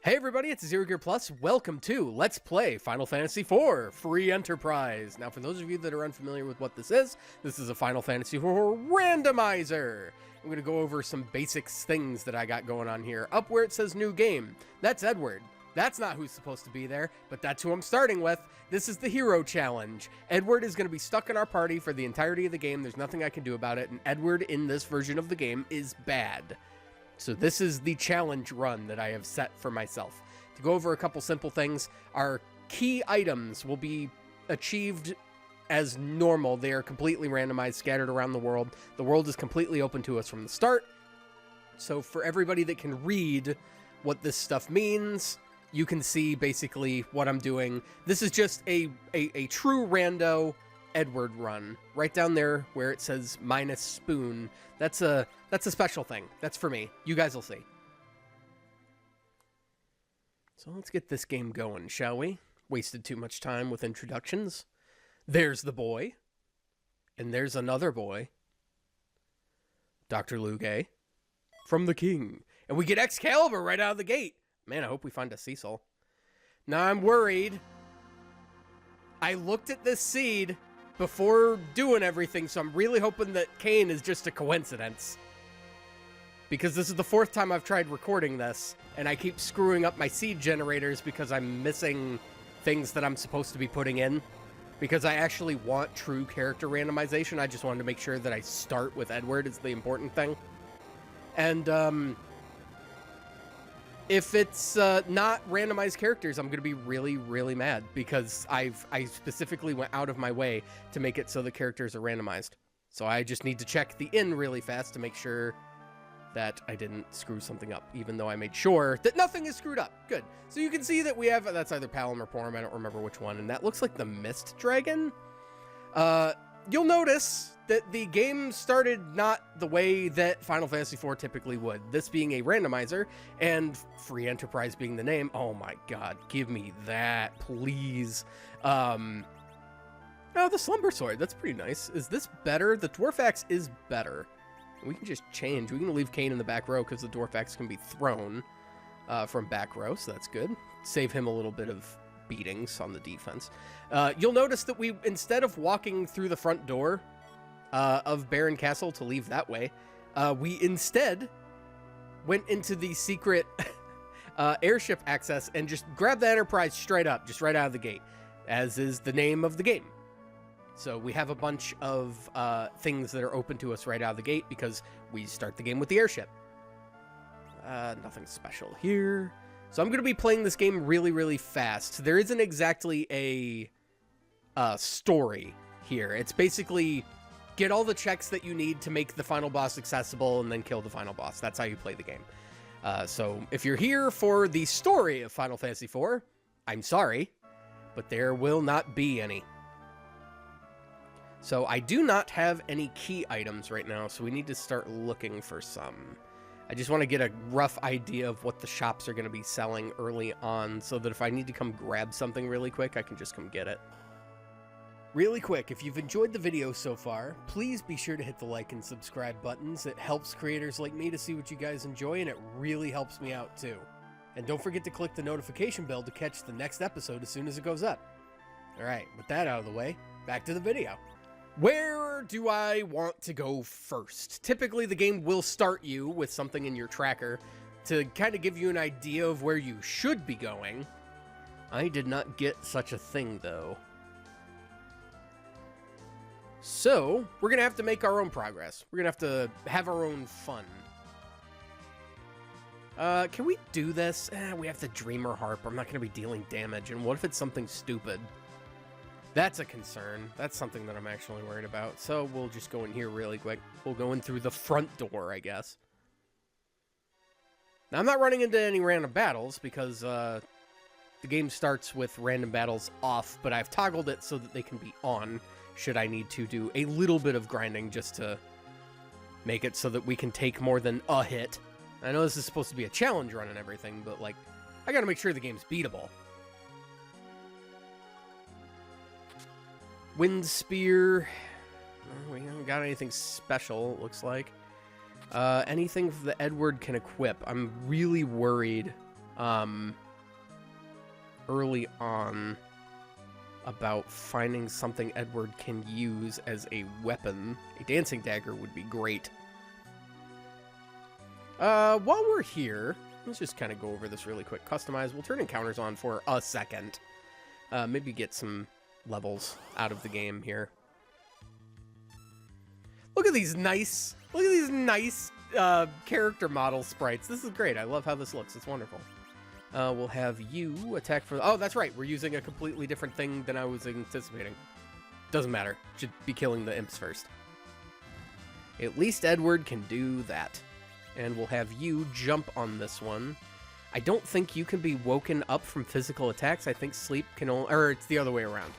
Hey everybody, it's Zero Gear Plus. Welcome to Let's Play Final Fantasy IV Free Enterprise. Now, for those of you that are unfamiliar with what this is a Final Fantasy IV Randomizer. I'm going to go over some basic things that I got going on here. Up where it says New Game, that's Edward. That's not who's supposed to be there, but that's who I'm starting with. This is the Hero Challenge. Edward is going to be stuck in our party for the entirety of the game. There's nothing I can do about it, and Edward in this version of the game is bad. So this is the challenge run that I have set for myself. To go over a couple simple things, our key items will be achieved as normal. They are completely randomized, scattered around the world. The world is completely open to us from the start. So for everybody that can read what this stuff means, you can see basically what I'm doing. This is just a true rando Edward run. Right down there where it says minus spoon. That's a special thing. That's for me. You guys will see. So let's get this game going, shall we? Wasted too much time with introductions. There's the boy. And there's another boy. Dr. Lugay. From the king. And we get Excalibur right out of the gate. Man, I hope we find a Cecil. Now I'm worried. I looked at this seed before doing everything, so I'm really hoping that Kane is just a coincidence. Because this is the fourth time I've tried recording this, and I keep screwing up my seed generators because I'm missing things that I'm supposed to be putting in. Because I actually want true character randomization, I just wanted to make sure that I start with Edward is the important thing. And, if it's not randomized characters, I'm going to be really, really mad because I specifically went out of my way to make it so the characters are randomized. So I just need to check the in really fast to make sure that I didn't screw something up, even though I made sure that nothing is screwed up. Good. So you can see that we have, that's either Palom or Porum, I don't remember which one, and that looks like the Mist Dragon. You'll notice that the game started not the way that Final Fantasy IV typically would. This being a randomizer, and Free Enterprise being the name. Oh my god, give me that, please. Oh, the Slumber Sword, that's pretty nice. Is this better? The Dwarf Axe is better. We can just change. We can leave Kane in the back row because the Dwarf Axe can be thrown from back row, so that's good. Save him a little bit of beatings on the defense. You'll notice that we, instead of walking through the front door of Baron Castle to leave that way, we instead went into the secret airship access and just grabbed the Enterprise straight up, just right out of the gate, as is the name of the game. So we have a bunch of things that are open to us right out of the gate because we start the game with the airship. Nothing special here. So I'm going to be playing this game really, really fast. There isn't exactly a story here. It's basically get all the checks that you need to make the final boss accessible and then kill the final boss. That's how you play the game. So if you're here for the story of Final Fantasy IV, I'm sorry, but there will not be any. So I do not have any key items right now, so we need to start looking for some. I just want to get a rough idea of what the shops are going to be selling early on, so that if I need to come grab something really quick, I can just come get it. Really quick, if you've enjoyed the video so far, please be sure to hit the like and subscribe buttons. It helps creators like me to see what you guys enjoy, and it really helps me out too. And don't forget to click the notification bell to catch the next episode as soon as it goes up. Alright, with that out of the way, back to the video. Where do I want to go first? Typically, the game will start you with something in your tracker to kind of give you an idea of where you should be going. I did not get such a thing, though. So, we're going to have to make our own progress. We're going to have to have our own fun. Can we do this? We have the Dreamer Harp. I'm not going to be dealing damage. And what if it's something stupid? That's a concern. That's something that I'm actually worried about. So we'll just go in here really quick. We'll go in through the front door, I guess. Now, I'm not running into any random battles because the game starts with random battles off, but I've toggled it so that they can be on should I need to do a little bit of grinding just to make it so that we can take more than a hit. I know this is supposed to be a challenge run and everything, but, like, I gotta make sure the game's beatable. Wind Spear. We haven't got anything special, it looks like. Anything that Edward can equip. I'm really worried early on about finding something Edward can use as a weapon. A dancing dagger would be great. While we're here, let's just kind of go over this really quick. Customize. We'll turn encounters on for a second. Maybe get some levels out of the game here. Look at these nice character model sprites. This is great. I love how this looks. It's wonderful. We'll have you attack for... Oh, that's right. We're using a completely different thing than I was anticipating. Doesn't matter. Should be killing the imps first. At least Edward can do that. And we'll have you jump on this one. I don't think you can be woken up from physical attacks. I think sleep can only... Or it's the other way around.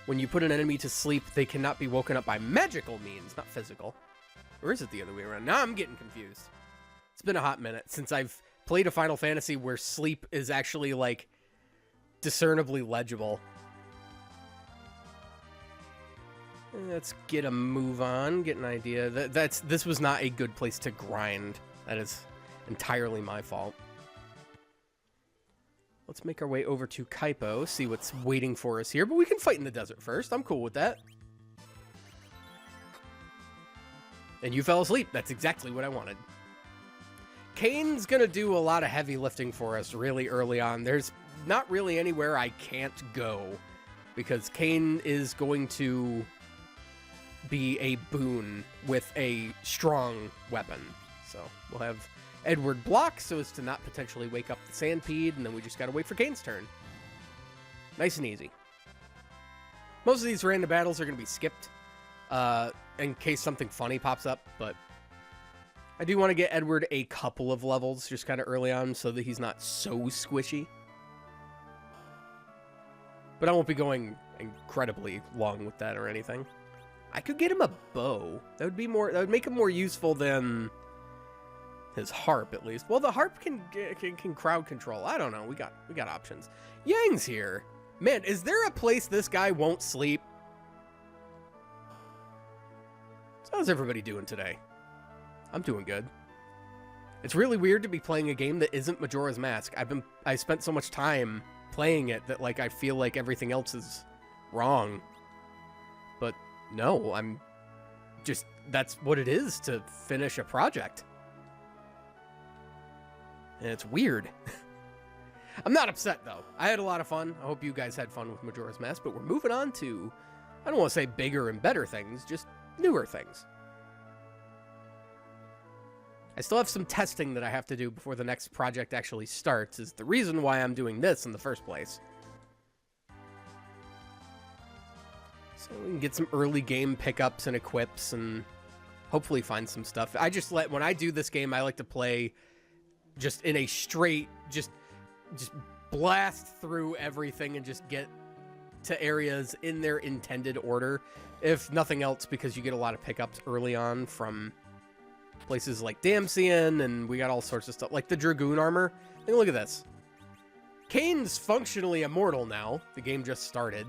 When you put an enemy to sleep, they cannot be woken up by magical means, not physical. Or is it the other way around? Now I'm getting confused. It's been a hot minute since I've played a Final Fantasy where sleep is actually, like, discernibly legible. Let's get a move on, get an idea. This was not a good place to grind. That is entirely my fault. Let's make our way over to Kaipo, see what's waiting for us here. But we can fight in the desert first. I'm cool with that. And you fell asleep. That's exactly what I wanted. Kane's going to do a lot of heavy lifting for us really early on. There's not really anywhere I can't go, because Kane is going to be a boon with a strong weapon. So we'll have Edward block so as to not potentially wake up the Sandpede, and then we just got to wait for Kane's turn. Nice and easy. Most of these random battles are going to be skipped in case something funny pops up, but I do want to get Edward a couple of levels just kind of early on so that he's not so squishy. But I won't be going incredibly long with that or anything. I could get him a bow. That would make him more useful than his harp, at least. Well, the harp can crowd control. I don't know. We got options. Yang's here. Man, is there a place this guy won't sleep? So how's everybody doing today? I'm doing good. It's really weird to be playing a game that isn't Majora's Mask. I spent so much time playing it that, like, I feel like everything else is wrong. But no, I'm just, that's what it is to finish a project. And it's weird. I'm not upset, though. I had a lot of fun. I hope you guys had fun with Majora's Mask, but we're moving on to, I don't want to say bigger and better things, just newer things. I still have some testing that I have to do before the next project actually starts, is the reason why I'm doing this in the first place. So we can get some early game pickups and equips and hopefully find some stuff. When I do this game, I like to play just in a straight, just blast through everything and just get to areas in their intended order. If nothing else, because you get a lot of pickups early on from places like Damsian, and we got all sorts of stuff, like the Dragoon armor. Take a look at this. Kane's functionally immortal now. The game just started.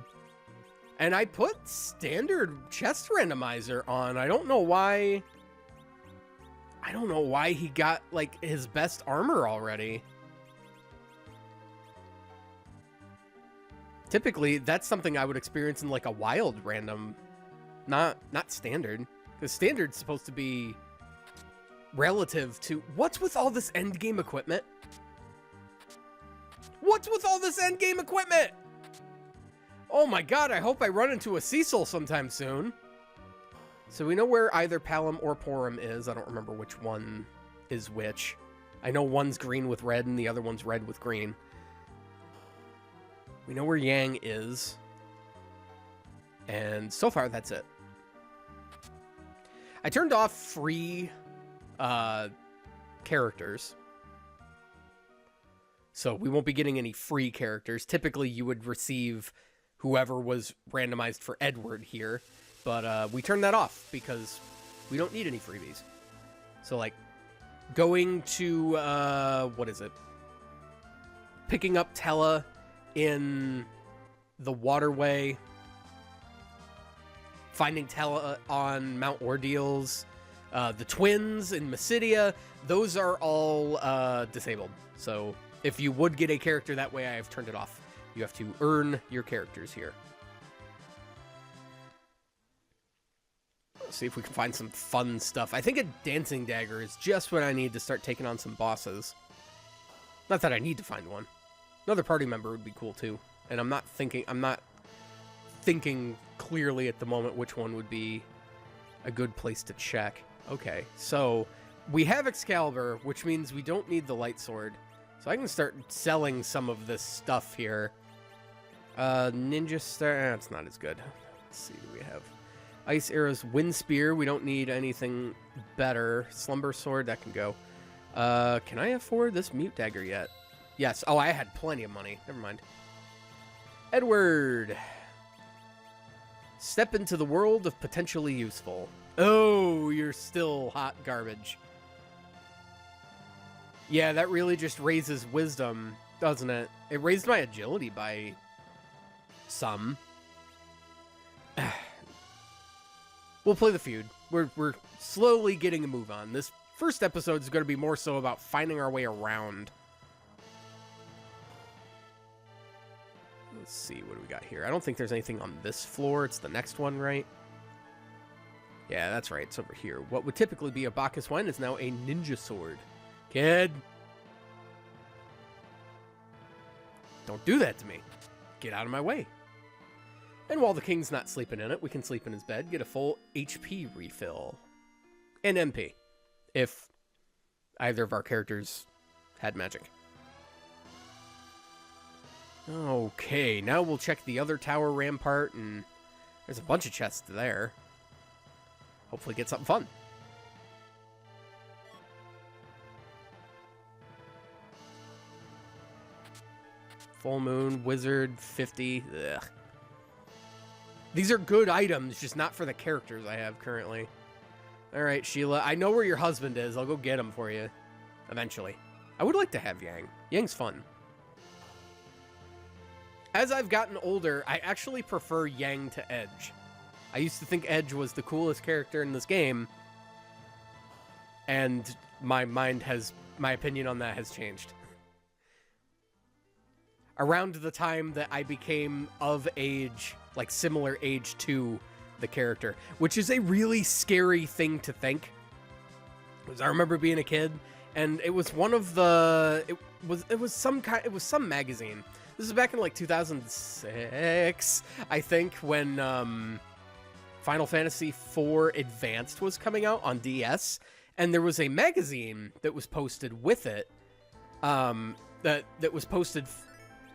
And I put standard chest randomizer on. I don't know why he got, like, his best armor already. Typically, that's something I would experience in, like, a wild random, not standard. Because standard's supposed to be relative to... What's with all this endgame equipment? What's with all this endgame equipment? Oh my god, I hope I run into a Cecil sometime soon. So we know where either Palom or Porum is. I don't remember which one is which. I know one's green with red and the other one's red with green. We know where Yang is. And so far, that's it. I turned off free characters. So we won't be getting any free characters. Typically, you would receive whoever was randomized for Edward here. But we turned that off because we don't need any freebies. So, like, going to, what is it? Picking up Tella in the waterway. Finding Tella on Mount Ordeals. The twins in Mysidia, those are all disabled. So if you would get a character that way, I have turned it off. You have to earn your characters here. Let's see if we can find some fun stuff. I think a dancing dagger is just what I need to start taking on some bosses. Not that I need to find one. Another party member would be cool too. And I'm not thinking clearly at the moment which one would be a good place to check. Okay, so we have Excalibur, which means we don't need the light sword. So I can start selling some of this stuff here. Ninja Star, that's not as good. Let's see, do we have Ice Arrows, Wind Spear? We don't need anything better. Slumber Sword, that can go. Can I afford this Mute Dagger yet? Yes. Oh, I had plenty of money. Never mind. Edward. Step into the world of potentially useful. Oh, you're still hot garbage. Yeah, that really just raises wisdom, doesn't it? It raised my agility by some. We'll play the feud. We're slowly getting a move on. This first episode is going to be more so about finding our way around. Let's see, what do we got here? I don't think there's anything on this floor. It's the next one, right? Yeah, that's right. It's over here. What would typically be a Bacchus wine is now a ninja sword. Kid! Don't do that to me. Get out of my way. And while the king's not sleeping in it, we can sleep in his bed, get a full HP refill. And MP, if either of our characters had magic. Okay, now we'll check the other tower rampart, and there's a bunch of chests there. Hopefully get something fun. Full moon, wizard, 50. Ugh. These are good items, just not for the characters I have currently. All right, Sheila, I know where your husband is. I'll go get him for you eventually. I would like to have Yang. Yang's fun. As I've gotten older, I actually prefer Yang to Edge. I used to think Edge was the coolest character in this game, and my opinion on that has changed. Around the time that I became of age, like similar age to the character, which is a really scary thing to think. Because I remember being a kid, and it was one of the, it was some magazine. This is back in like 2006, I think, when Final Fantasy IV Advanced was coming out on DS, and there was a magazine that was posted with it, that was posted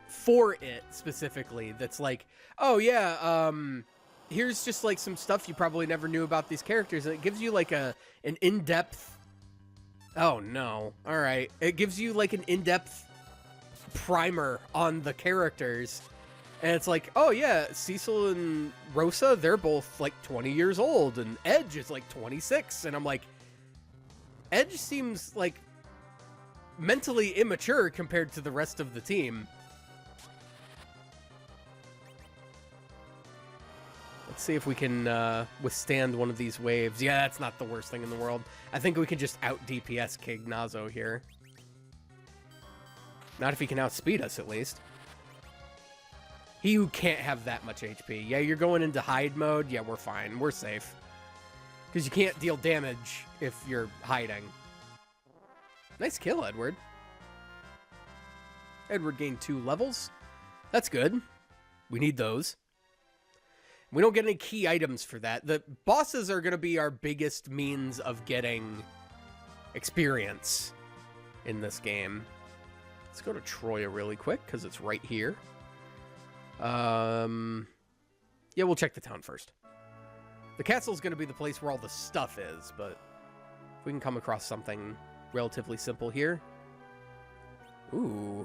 for it specifically. That's like, oh yeah, here's just like some stuff you probably never knew about these characters, and it gives you like an in-depth. Oh no! All right, it gives you like an in-depth primer on the characters, and it's like, oh yeah, Cecil and Rosa, they're both like 20 years old, and Edge is like 26, and I'm like, Edge seems like mentally immature compared to the rest of the team. Let's see if we can withstand one of these waves. Yeah, that's not the worst thing in the world. I think we can just out DPS King Nazo here. Not if he can outspeed us, at least. He who can't have that much HP. Yeah, you're going into hide mode. Yeah, we're fine. We're safe. Because you can't deal damage if you're hiding. Nice kill, Edward. Edward gained 2 levels. That's good. We need those. We don't get any key items for that. The bosses are going to be our biggest means of getting experience in this game. Let's go to Troya really quick, because it's right here. Yeah, we'll check the town first. The castle's going to be the place where all the stuff is, but if we can come across something relatively simple here. Ooh.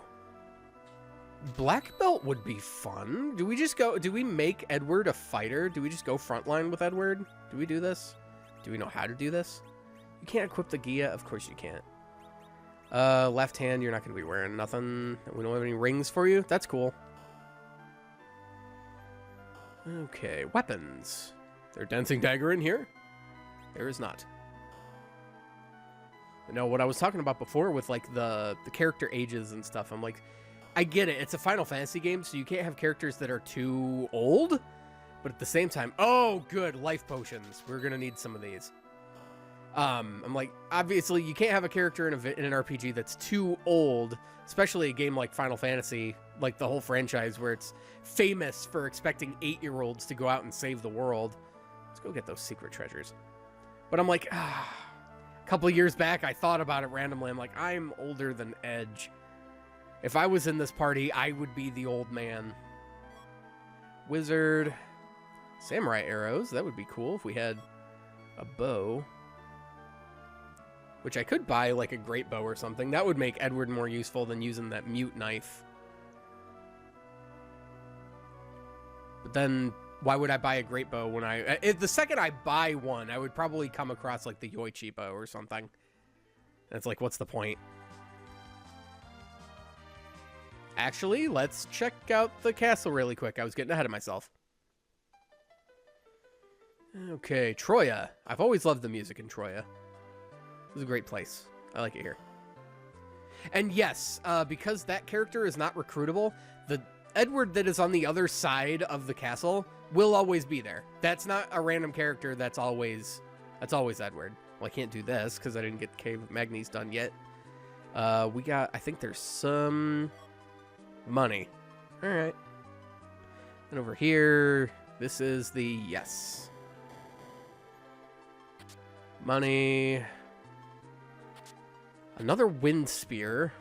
Black belt would be fun. Do we make Edward a fighter? Do we just go frontline with Edward? Do we do this? Do we know how to do this? You can't equip the Gia? Of course you can't. Left hand, you're not going to be wearing nothing. We don't have any rings for you. That's cool. Okay, weapons. Is there a dancing dagger in here? There is not. No, what I was talking about before with like the character ages and stuff, I'm like, I get it. It's a Final Fantasy game, so you can't have characters that are too old, but at the same time, oh, good, life potions. We're gonna need some of these. I'm like, obviously, you can't have a character in an RPG that's too old, especially a game like Final Fantasy, like the whole franchise, where it's famous for expecting 8-year-olds to go out and save the world. Let's go get those secret treasures. But I'm like, a couple of years back, I thought about it randomly. I'm like, I'm older than Edge. If I was in this party, I would be the old man. Wizard. Samurai arrows. That would be cool if we had a bow. Which I could buy, like a great bow or something. That would make Edward more useful than using that mute knife. But then, why would I buy a great bow when the second I buy one, I would probably come across, like, the Yoichi bow or something. And it's like, what's the point? Actually, let's check out the castle really quick. I was getting ahead of myself. Okay, Troya. I've always loved the music in Troya. This is a great place. I like it here. And yes, because that character is not recruitable, the Edward that is on the other side of the castle will always be there. That's not a random character. That's always Edward. Well, I can't do this because I didn't get Cave of Magnes done yet. We got, I think there's some money. All right. And over here, this is the, yes. Money. Another wind spear.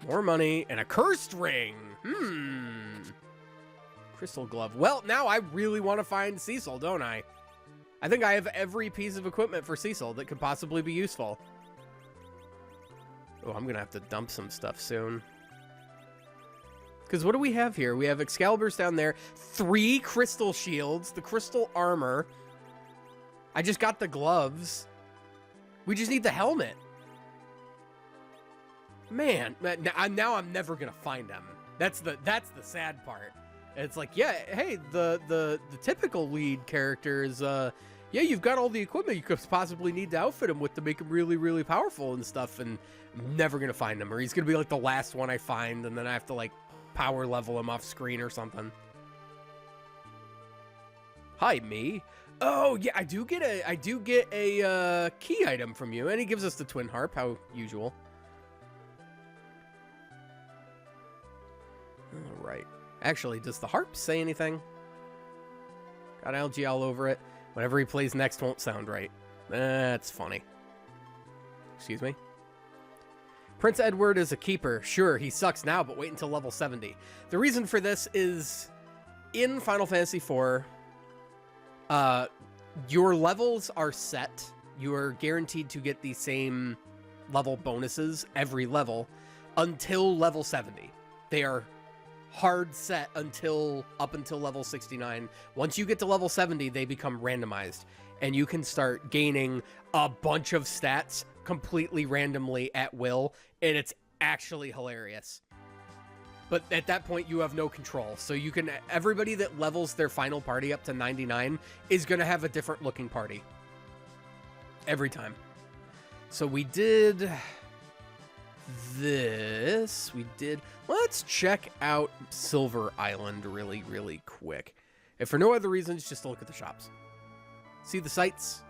More money. And a cursed ring. Crystal glove. Well, now I really want to find Cecil, don't I? I think I have every piece of equipment for Cecil that could possibly be useful. Oh, I'm going to have to dump some stuff soon. Because what do we have here? We have Excaliburs down there. 3 crystal shields. The crystal armor. I just got the gloves. We just need the helmet. Man, now I'm never gonna find them. That's the sad part. It's like, yeah, hey, the typical lead character is, yeah, you've got all the equipment you could possibly need to outfit him with to make him really, really powerful and stuff, and I'm never gonna find him, or he's gonna be like the last one I find, and then I have to like power level him off screen or something. Hi, me. Oh, yeah, I do get a key item from you, and he gives us the twin harp, how usual. All right. Actually, does the harp say anything? Got algae all over it. Whatever he plays next won't sound right. That's funny. Excuse me. Prince Edward is a keeper. Sure, he sucks now, but wait until level 70. The reason for this is, in Final Fantasy IV, your levels are set. You are guaranteed to get the same level bonuses every level until level 70. They are hard set up until level 69. Once you get to level 70, they become randomized, and you can start gaining a bunch of stats completely randomly at will, and it's actually hilarious. But at that point, you have no control. So you can, everybody that levels their final party up to 99 is going to have a different looking party. Every time. So we did this. Let's check out Silver Island really, really quick. If for no other reasons, just to look at the shops. See the sights.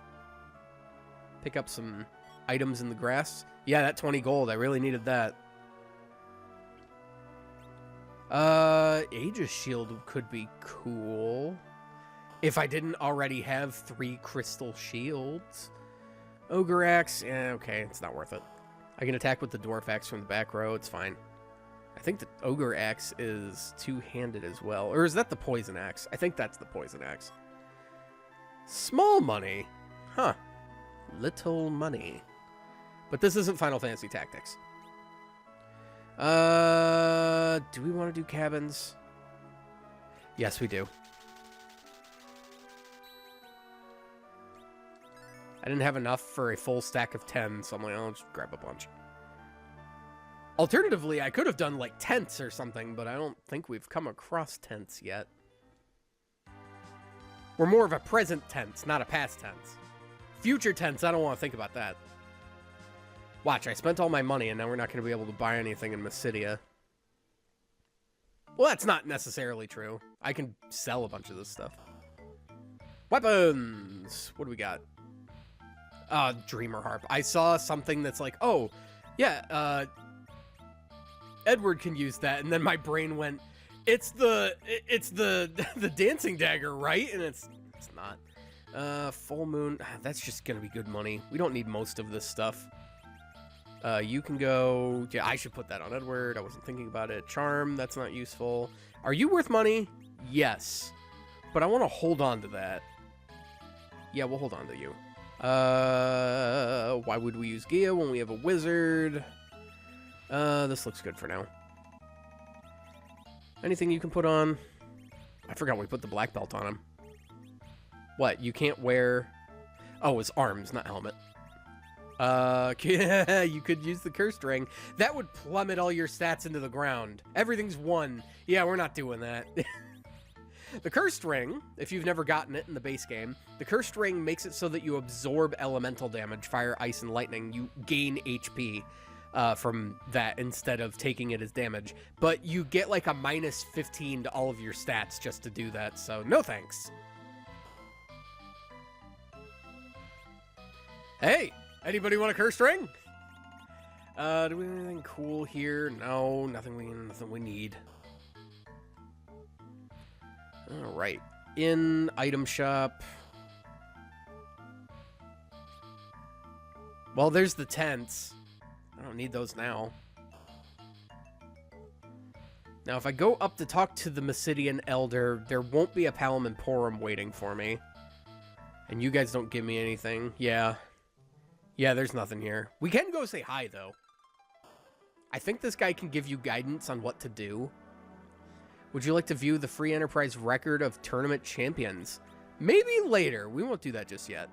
Pick up some items in the grass. Yeah, that 20 gold. I really needed that. Aegis Shield could be cool. If I didn't already have 3 crystal shields. Ogre Axe, yeah, okay, it's not worth it. I can attack with the Dwarf Axe from the back row, it's fine. I think the Ogre Axe is two-handed as well. Or is that the Poison Axe? I think that's the Poison Axe. Small money. Huh. Little money. But this isn't Final Fantasy Tactics. Do we want to do cabins? Yes, we do. I didn't have enough for a full stack of 10, so I'm like, I'll just grab a bunch. Alternatively, I could have done like tents or something, but I don't think we've come across tents yet. We're more of a present tense, not a past tense. Future tense, I don't want to think about that. Watch, I spent all my money, and now we're not going to be able to buy anything in Mysidia. Well, that's not necessarily true. I can sell a bunch of this stuff. Weapons! What do we got? Dreamer Harp. I saw something that's like, oh, yeah, Edward can use that, and then my brain went, it's the dancing dagger, right? And it's not. Full moon, that's just gonna be good money. We don't need most of this stuff. You can go, yeah, I should put that on Edward. I wasn't thinking about it. Charm, that's not useful. Are you worth money? Yes. But I want to hold on to that. Yeah, we'll hold on to you. Why would we use Gia when we have a wizard? This looks good for now. Anything you can put on? I forgot we put the black belt on him. What, you can't wear... Oh, it's arms, not helmet. Yeah, you could use the cursed ring. That would plummet all your stats into the ground. Everything's 1. Yeah, we're not doing that. The cursed ring, if you've never gotten it in the base game, the cursed ring makes it so that you absorb elemental damage, fire, ice, and lightning. You gain HP from that instead of taking it as damage. But you get like a minus 15 to all of your stats just to do that, so no thanks. Hey! Anybody want a cursed ring? Do we have anything cool here? No, nothing we need. All right. In item shop. Well, there's the tents. I don't need those now. Now, if I go up to talk to the Mysidian Elder, there won't be a Palom Emporum waiting for me. And you guys don't give me anything. Yeah. Yeah, there's nothing here. We can go say hi, though. I think this guy can give you guidance on what to do. Would you like to view the Free Enterprise record of tournament champions? Maybe later. We won't do that just yet.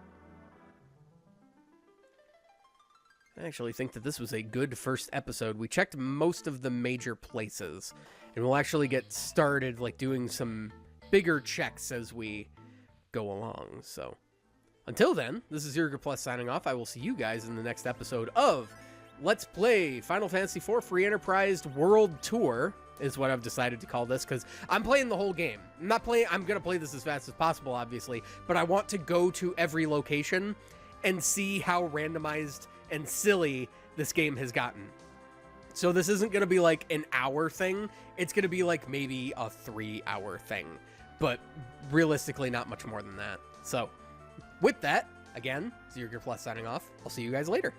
I actually think that this was a good first episode. We checked most of the major places. And we'll actually get started like doing some bigger checks as we go along, so... Until then, this is Zerger Plus signing off. I will see you guys in the next episode of Let's Play Final Fantasy IV Free Enterprise World Tour, is what I've decided to call this, because I'm playing the whole game. I'm going to play this as fast as possible, obviously, but I want to go to every location and see how randomized and silly this game has gotten. So this isn't going to be like an hour thing. It's going to be like maybe a 3-hour thing, but realistically not much more than that. So... with that, again, Zerger Plus signing off. I'll see you guys later.